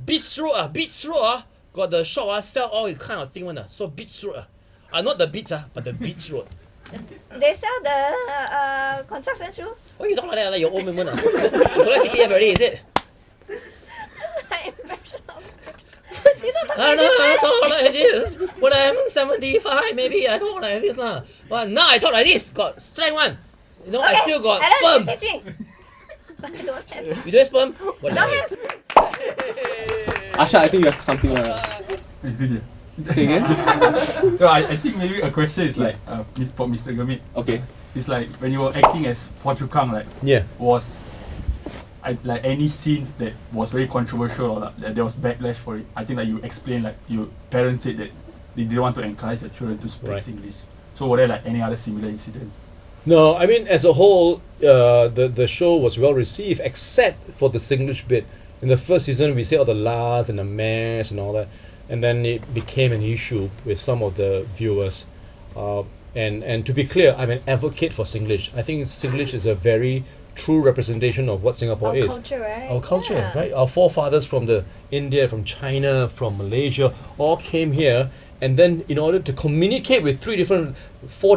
Beach Road got the shop sell all kind of thing one so Beach Road not the beach but the Beach Road. They sell the construction shoe. Why you talk like that like your old woman you collect CPF already is it? My impression of it. You don't talk I like this, know, I man. talk like this. When I'm 75, maybe I talk like this lah. But now I talk like this. Got strength one. You know, I Okay, still got Alan, sperm. you teach me. But I don't have. You don't have sperm? What Don't have. Asha, I think you have something. Really? Say again? No, I think maybe a question is like for Mr. Gurmit. Okay. It's like when you were acting as Phua Chu Kang, like Yeah. was like any scenes that was very controversial or like, there was backlash for it. I think like you explained like your parents said that they didn't want to encourage their children to speak Right. English. So were there like any other similar incidents? No, I mean as a whole, the show was well received except for the Singlish bit. In the first season, we say all the las and the mares and all that, and then it became an issue with some of the viewers. And to be clear, I'm an advocate for Singlish. I think Singlish is a very true representation of what Singapore Our is. culture, right? Our culture, Yeah. right? Our forefathers from the India, from China, from Malaysia, all came here, and then in order to communicate with 4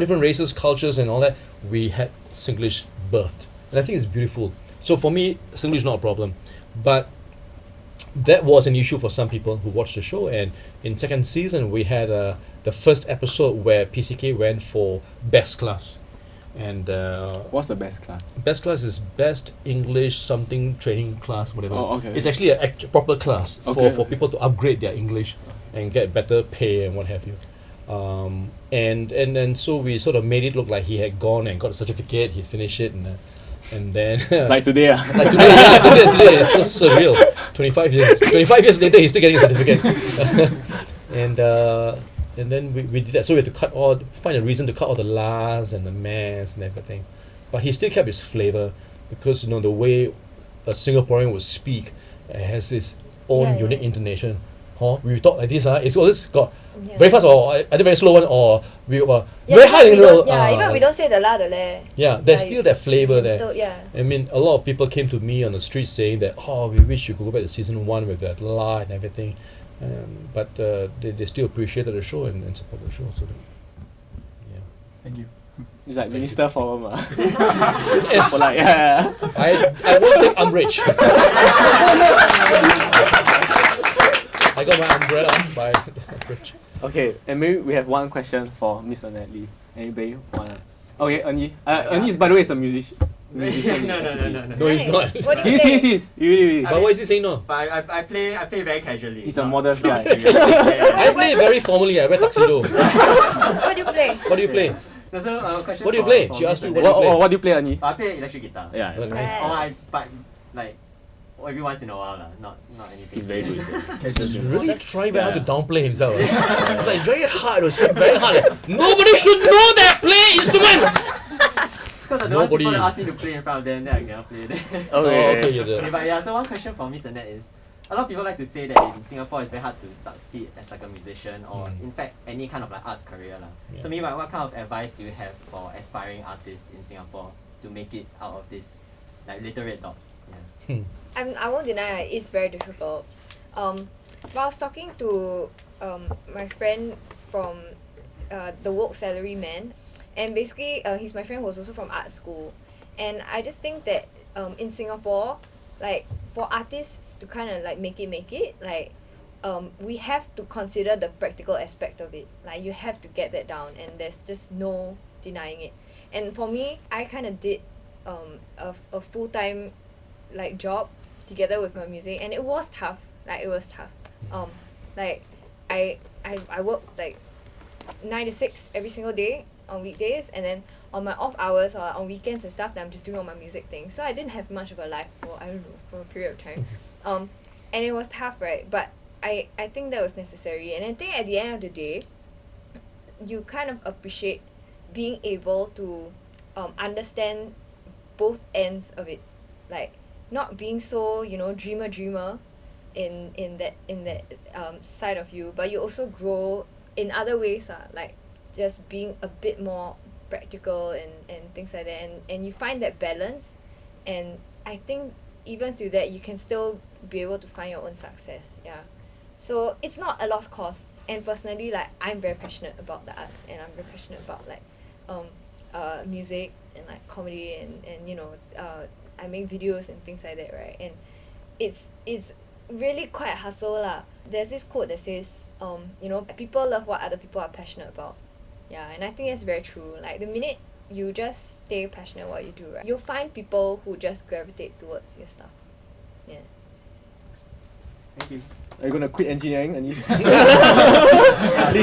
different races, cultures, and all that, we had Singlish birthed, and I think it's beautiful. So for me, Singlish is not a problem, but that was an issue for some people who watched the show. And in second season, we had the first episode where PCK went for best class, and What's the best class? best class is best English something training class, whatever. Oh, okay. It's actually a proper class Okay, for okay. people to upgrade their English and get better pay and what have you. And so we sort of made it look like he had gone and got a certificate, he finished it, and then Like today, like today, yeah, today it's so surreal. 25 years later, he's still getting a certificate. And then we did that. So we had to find a reason to cut all the las and the mares and everything. But he still kept his flavor because the way a Singaporean would speak has its own Yeah, unique yeah. intonation. We talk like this, it's always got Yeah. very fast or either very slow one or we Yeah, very even high. we don't, even we don't say the la the le. Yeah, there's Like, still that flavor can there. still- yeah. I mean, a lot of people came to me on the street saying that, we wish you could go back to season 1 with that la and everything. But they still appreciated the show and support the show. So, yeah. Thank you. It's like minister forum. Yes, For like, yeah. I won't take umbrage. I got my umbrella by umbrage. Okay, and maybe we have one question for Mr. Natalie. Anybody wanna? Okay, Ernie. Ernie is, by the way, is a musician. No, No, he's not. What do you He's, play? he's. Really. But why is he saying no? But I play very casually. He's a not- modest not guy. serious. I play very formally. I wear tuxedo. What do you play? What do you play? No, so, question What do you for- play? for She asked Mr. you, Nat. what do you play? What do you play, Ernie? I play electric guitar. Yeah. Oh, nice. Yes. But like every once in a while, not anything. He's very good. He's Casually. really trying very hard to Yeah. downplay himself. It's like very hard. It's very hard. Like, nobody should know that play instruments. Because I don't want Nobody. people to ask me to play in front of them, then I cannot play. Oh, okay, you're Okay, the. but yeah, so one question for Mr. Net is, a lot of people like to say that in Singapore it's very hard to succeed as like a musician or in fact any kind of like arts career lah. Yeah. So maybe what kind of advice do you have for aspiring artists in Singapore to make it out of this like literate dot? Yeah. I won't deny it's very difficult. But I was talking to my friend from the Woke Salary Man, and basically he's my friend who was also from art school, and I just think that in Singapore, like for artists to kind of like make it like we have to consider the practical aspect of it. Like you have to get that down, and there's just no denying it. And for me, I kind of did a full-time like job together with my music, and it was tough. Like it was tough. Like I worked like 9 to 6 every single day on weekdays, and then on my off hours or on weekends and stuff, then I'm just doing all my music things. So I didn't have much of a life for, I don't know, for a period of time. And it was tough, right? But I think that was necessary. And I think at the end of the day, you kind of appreciate being able to understand both ends of it. Like not being so, dreamer in that side of you, but you also grow in other ways, like just being a bit more practical and things like that, and you find that balance. And I think even through that you can still be able to find your own success. Yeah. So it's not a lost cause. And personally, like, I'm very passionate about the arts, and I'm very passionate about like music and like comedy, and you know, I make videos and things like that, right? And it's really quite a hustle lah. There's this quote that says, you know, people love what other people are passionate about. Yeah, and I think that's very true. Like, the minute you just stay passionate what you do, right, you'll find people who just gravitate towards your stuff. Yeah. Thank you. Are you gonna quit engineering, Annie? Please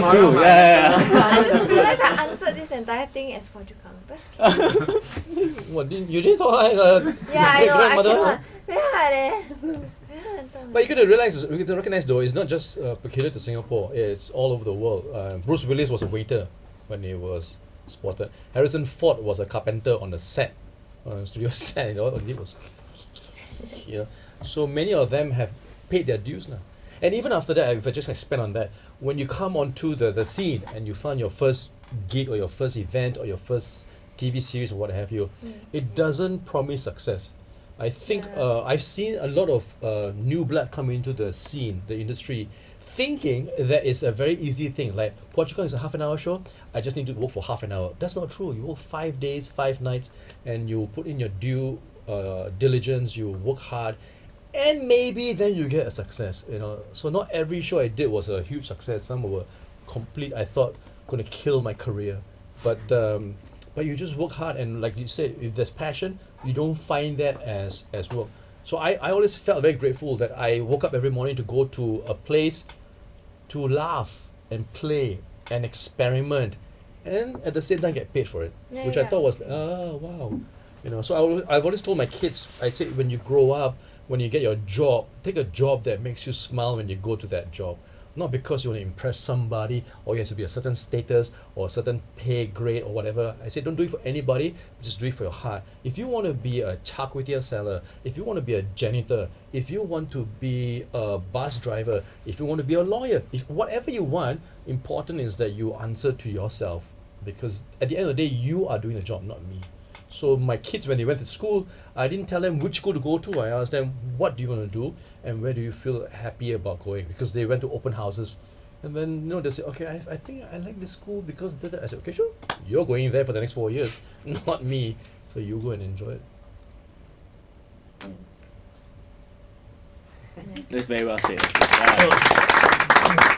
tomorrow do. might- I just realized I answered this entire thing as Phua Chu Kang. But What, you didn't talk like a yeah, I know. I great-grandmother? cannot. Very hard very hard. But you gotta recognize though, it's not just peculiar to Singapore. It's all over the world. Bruce Willis was a waiter when he was spotted. Harrison Ford was a carpenter on the set, on the studio set. You know, he was, you know. So many of them have paid their dues now. And even after that, if I just expand on that, when you come onto the scene and you find your first gig or your first event or your first TV series or what have you, it doesn't promise success. I think Yeah. I've seen a lot of new blood come into the scene, the industry, thinking that it's a very easy thing. Like, Phua Chu Kang is a half an hour show, I just need to work for half an hour. That's not true. You work 5 days, 5 nights, and you put in your due diligence, you work hard, and maybe then you get a success. You know, so not every show I did was a huge success. Some were complete, I thought, gonna kill my career. But you just work hard, and like you said, if there's passion, you don't find that as work. So I always felt very grateful that I woke up every morning to go to a place to laugh and play and experiment, and at the same time get paid for it, Yeah, which I yeah. thought was wow, you know. So I've always told my kids, I said, when you grow up, when you get your job, take a job that makes you smile when you go to that job. Not because you want to impress somebody or you have to be a certain status or a certain pay grade or whatever. I say don't do it for anybody, just do it for your heart. If you want to be a char kway teow seller, if you want to be a janitor, if you want to be a bus driver, if you want to be a lawyer, if whatever you want, important is that you answer to yourself, because at the end of the day, you are doing the job, not me. So my kids, when they went to school, I didn't tell them which school to go to. I asked them, what do you want to do and where do you feel happy about going? Because they went to open houses. And then, you know, they said, okay, I think I like this school because I said, okay, sure, you're going there for the next 4 years, not me. So you go and enjoy it. That's very well said. Wow.